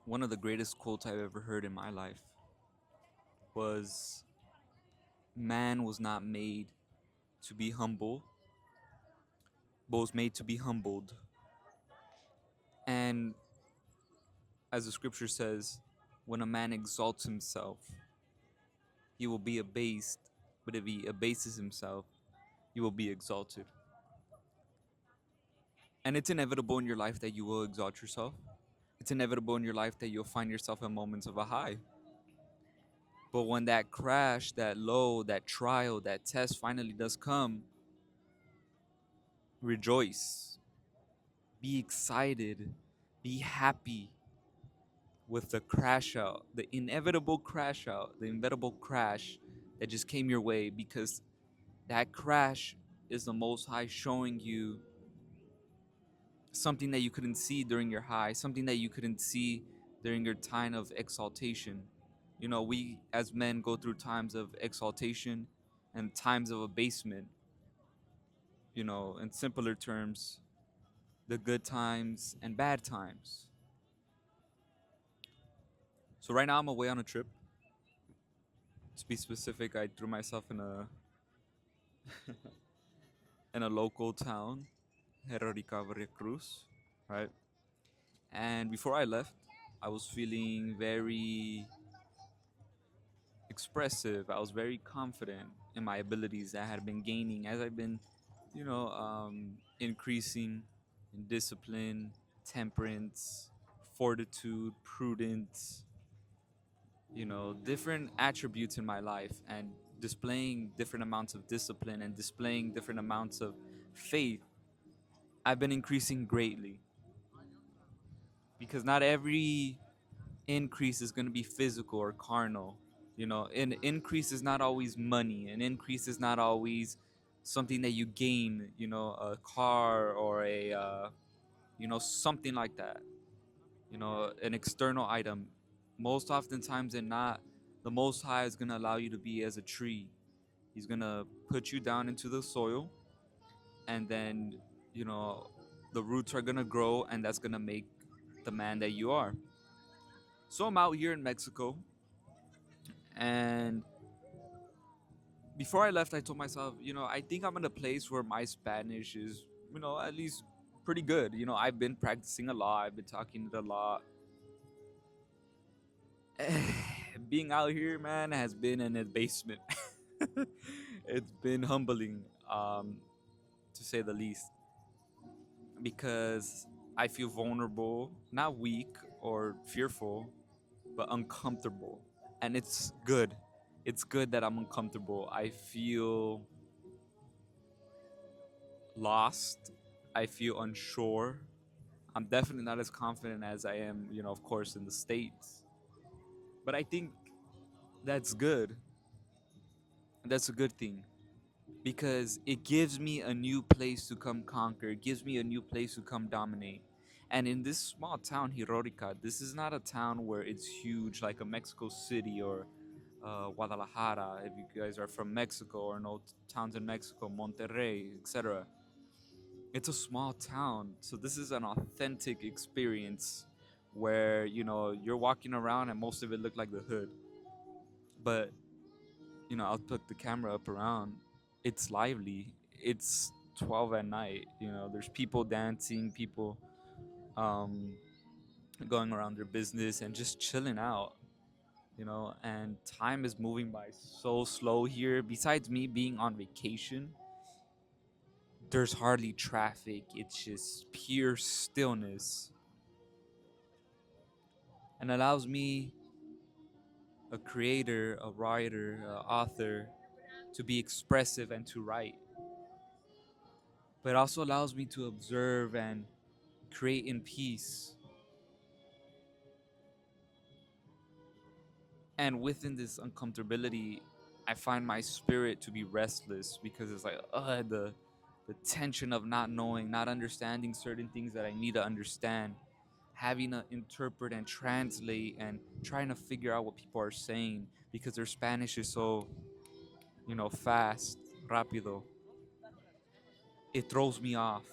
One of the greatest quotes I've ever heard in my life was, man was not made to be humble, but was made to be humbled. And as the scripture says, when a man exalts himself, he will be abased, but if he abases himself, he will be exalted. And it's inevitable in your life that you will exalt yourself. It's inevitable in your life that you'll find yourself in moments of a high. But when that crash, that low, that trial, that test finally does come, rejoice, be excited, be happy with the crash out, the inevitable crash out, the inevitable crash that just came your way, because that crash is the Most High showing you something that you couldn't see during your high, something that you couldn't see during your time of exaltation. You know, we as men go through times of exaltation and times of abasement. You know, in simpler terms, the good times and bad times. So right now I'm away on a trip. To be specific, I threw myself in a local town, Herorica Veracruz, right? And before I left, I was feeling very expressive. I was very confident in my abilities that I had been gaining as I've been, increasing in discipline, temperance, fortitude, prudence, different attributes in my life, and displaying different amounts of discipline and displaying different amounts of faith. I've been increasing greatly because not every increase is going to be physical or carnal. An increase is not always money. An increase is not always something that you gain, a car or something like that, an external item. Most oftentimes than not, the Most High is going to allow you to be as a tree. He's going to put you down into the soil, and then, you know, the roots are going to grow, and that's going to make the man that you are. So I'm out here in Mexico, and before I left, I told myself, I think I'm in a place where my Spanish is, at least pretty good. I've been practicing a lot, I've been talking it a lot. Being out here, man, has been in a basement. It's been humbling, to say the least, because I feel vulnerable, not weak or fearful, but uncomfortable. And it's good. It's good that I'm uncomfortable. I feel lost. I feel unsure. I'm definitely not as confident as I am, of course, in the States. But I think that's good. That's a good thing because it gives me a new place to come conquer. It gives me a new place to come dominate. And in this small town, Hirorica, this is not a town where it's huge like a Mexico City or Guadalajara, if you guys are from Mexico or know towns in Mexico, Monterrey, etc. It's a small town, so this is an authentic experience where you're walking around and most of it looked like the hood. But I'll put the camera up around. It's lively. It's 12 at night. There's people dancing, people um, going around their business and just chilling out. And time is moving by so slow here. Besides me being on vacation, there's hardly traffic. It's just pure stillness, and allows me, a creator, a writer, a author, to be expressive and to write. But it also allows me to observe and create in peace. And within this uncomfortability, I find my spirit to be restless because it's like, the tension of not knowing, not understanding certain things that I need to understand, having to interpret and translate and trying to figure out what people are saying because their Spanish is so, fast, rápido. It throws me off.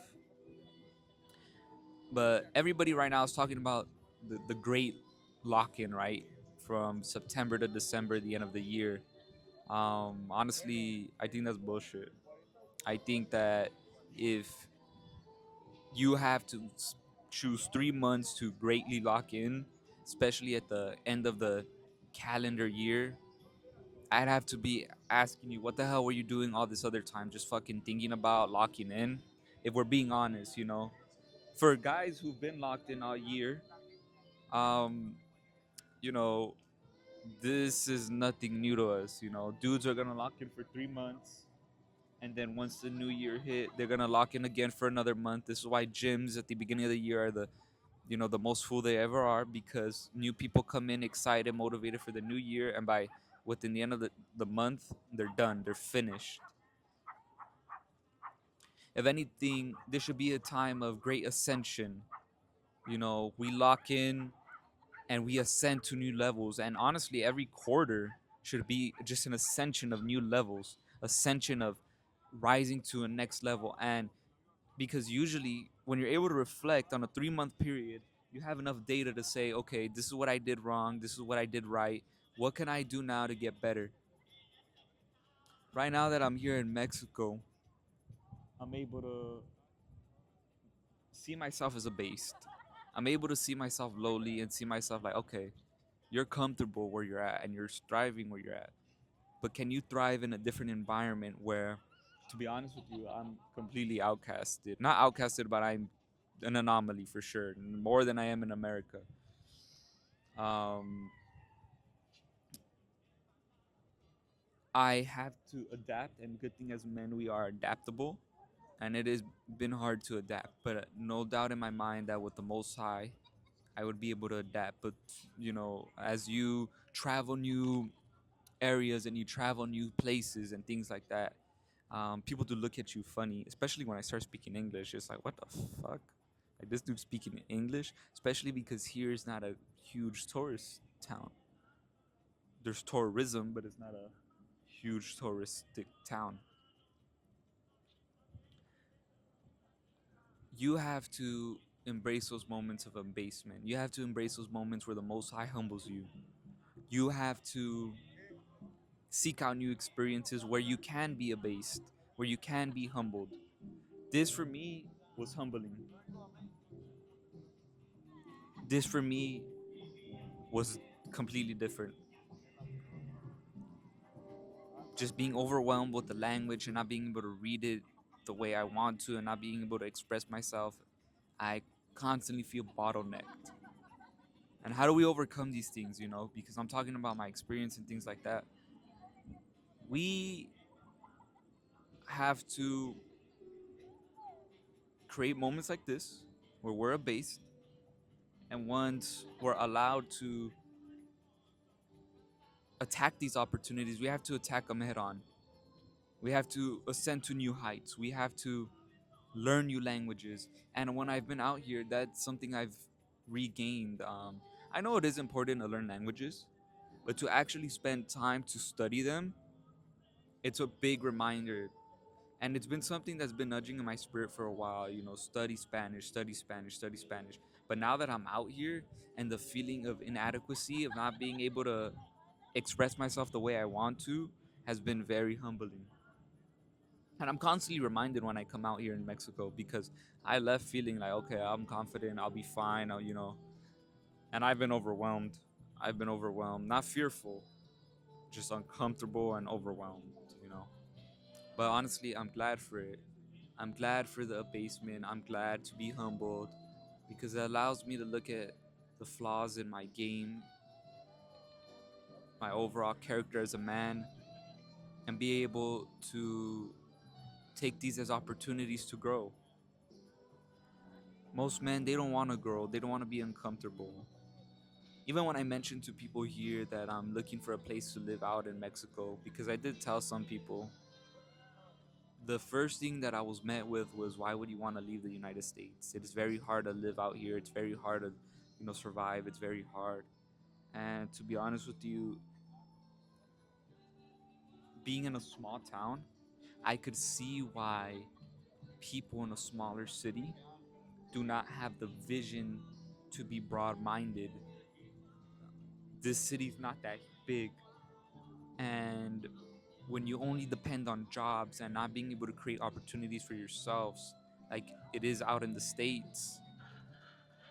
But everybody right now is talking about the great lock in, right? From September to December, the end of the year. Honestly, I think that's bullshit. I think that if you have to choose 3 months to greatly lock in, especially at the end of the calendar year, I'd have to be asking you, what the hell were you doing all this other time? Just fucking thinking about locking in? If we're being honest, for guys who've been locked in all year, um, you know, this is nothing new to us. Dudes are gonna lock in for 3 months, and then once the new year hit, they're gonna lock in again for another month. This is why gyms at the beginning of the year are the most full they ever are, because new people come in excited, motivated for the new year, and by within the end of the month, they're done, they're finished. If anything, this should be a time of great ascension. We lock in and we ascend to new levels. And honestly, every quarter should be just an ascension of new levels, ascension of rising to a next level. And because usually when you're able to reflect on a 3 month period, you have enough data to say, okay, this is what I did wrong, this is what I did right, what can I do now to get better? Right now that I'm here in Mexico, I'm able to see myself as a beast. I'm able to see myself lowly and see myself like, okay, you're comfortable where you're at and you're striving where you're at. But can you thrive in a different environment where, to be honest with you, I'm completely outcasted? Not outcasted, but I'm an anomaly for sure, more than I am in America. Um, I have to adapt, and good thing as men we are adaptable, and it has been hard to adapt. But no doubt in my mind that with the Most High, I would be able to adapt. But as you travel new areas and you travel new places and things like that, people do look at you funny, especially when I start speaking English. It's like, what the fuck? Like this dude speaking English, especially because here is not a huge tourist town. There's tourism, but it's not a huge touristic town. You have to embrace those moments of abasement. You have to embrace those moments where the Most High humbles you. You have to seek out new experiences where you can be abased, where you can be humbled. This for me was humbling. This for me was completely different. Just being overwhelmed with the language and not being able to read it the way I want to and not being able to express myself, I constantly feel bottlenecked. And how do we overcome these things, Because I'm talking about my experience and things like that. We have to create moments like this where we're abased, and once we're allowed to attack these opportunities, we have to attack them head on. We have to ascend to new heights. We have to learn new languages. And when I've been out here, that's something I've regained. I know it is important to learn languages, but to actually spend time to study them, it's a big reminder. And it's been something that's been nudging in my spirit for a while, study Spanish, study Spanish, study Spanish. But now that I'm out here and the feeling of inadequacy, of not being able to express myself the way I want to, has been very humbling. And I'm constantly reminded when I come out here in Mexico, because I left feeling like, okay, I'm confident, I'll be fine, and I've been overwhelmed. I've been overwhelmed, not fearful, just uncomfortable and overwhelmed. But honestly, I'm glad for it. I'm glad for the abasement. I'm glad to be humbled, because it allows me to look at the flaws in my game, my overall character as a man, and be able to take these as opportunities to grow. Most men, they don't want to grow, they don't want to be uncomfortable. Even when I mentioned to people here that I'm looking for a place to live out in Mexico, because I did tell some people, the first thing that I was met with was, why would you want to leave the United States? It is very hard to live out here. It's very hard to, survive. It's very hard. And to be honest with you, being in a small town, I could see why people in a smaller city do not have the vision to be broad minded this city's not that big, and when you only depend on jobs and not being able to create opportunities for yourselves like it is out in the states,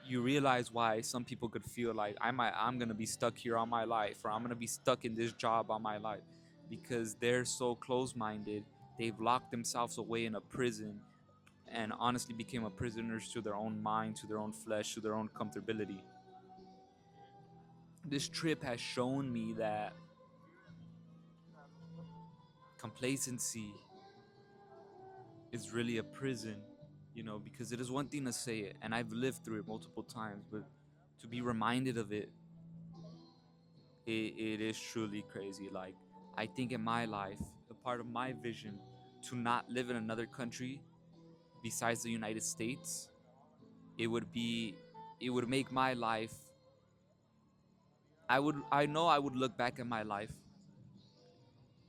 you realize why some people could feel like I'm gonna be stuck here all my life, or I'm gonna be stuck in this job all my life, because they're so close-minded. They've locked themselves away in a prison and honestly became a prisoners to their own mind, to their own flesh, to their own comfortability. This trip has shown me that complacency is really a prison, because it is one thing to say it, and I've lived through it multiple times, but to be reminded of it, it is truly crazy. Like, I think in my life, a part of my vision to not live in another country besides the United States, it would be, it would make my life, I know I would look back at my life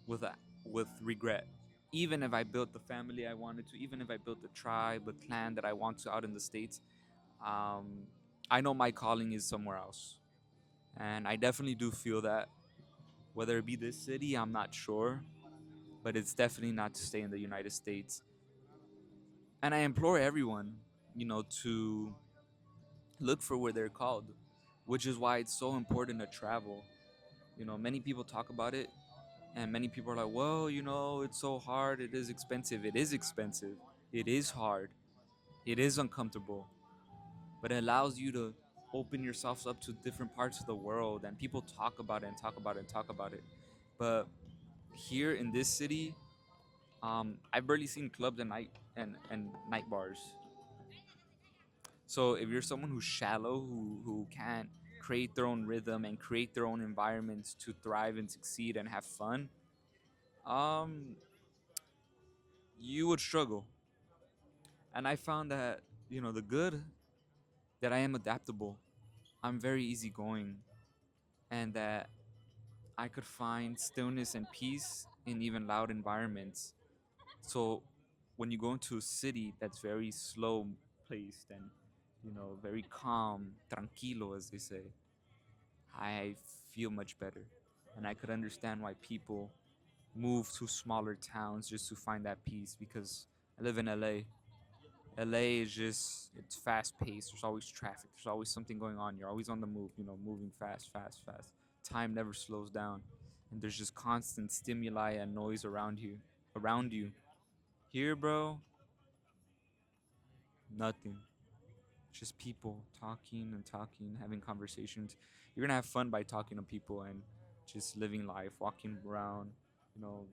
with a, with regret. Even if I built the family I wanted to, even if I built the tribe, the clan that I want to out in the States, um, I know my calling is somewhere else. And I definitely do feel that. Whether it be this city, I'm not sure, but it's definitely not to stay in the United States. And I implore everyone, to look for where they're called, which is why it's so important to travel. Many people talk about it, and many people are like, well, it's so hard, it is expensive. It is expensive, it is hard, it is uncomfortable, but it allows you to open yourselves up to different parts of the world, and people talk about it and talk about it and talk about it. But here in this city, I've barely seen clubs and night bars. So if you're someone who's shallow, who can't create their own rhythm and create their own environments to thrive and succeed and have fun, um, you would struggle. And I found that, the good, that I am adaptable, I'm very easygoing, and that I could find stillness and peace in even loud environments. So when you go into a city that's very slow paced and, very calm, tranquilo, as they say, I feel much better. And I could understand why people move to smaller towns just to find that peace, because I live in LA. LA is just, it's fast paced. There's always traffic. There's always something going on. You're always on the move, moving fast, fast, fast. Time never slows down. And there's just constant stimuli and noise around you. Around you. Here, bro, nothing. Just people talking and talking, having conversations. You're gonna have fun by talking to people and just living life, walking around.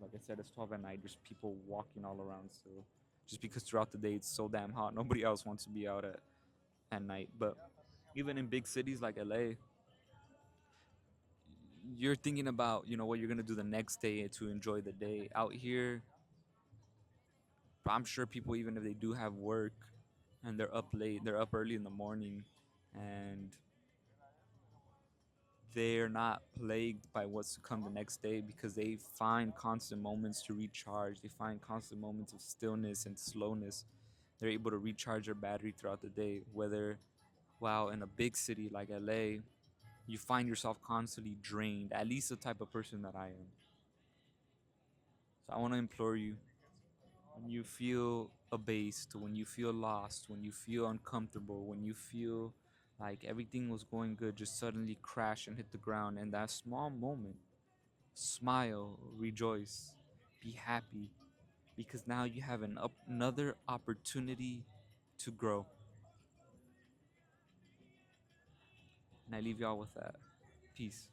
Like I said, it's 12 at night. There's people walking all around still. Just because throughout the day it's so damn hot, nobody else wants to be out at night. But even in big cities like LA, you're thinking about, what you're gonna do the next day to enjoy the day. Out here, I'm sure people, even if they do have work and they're up late, they're up early in the morning, and they're not plagued by what's to come the next day, because they find constant moments to recharge. They find constant moments of stillness and slowness. They're able to recharge their battery throughout the day. Whether, while in a big city like LA, you find yourself constantly drained, at least the type of person that I am. So I want to implore you, when you feel abased, when you feel lost, when you feel uncomfortable, when you feel like everything was going good, just suddenly crash and hit the ground. And that small moment, smile, rejoice, be happy, because now you have another opportunity to grow. And I leave y'all with that. Peace.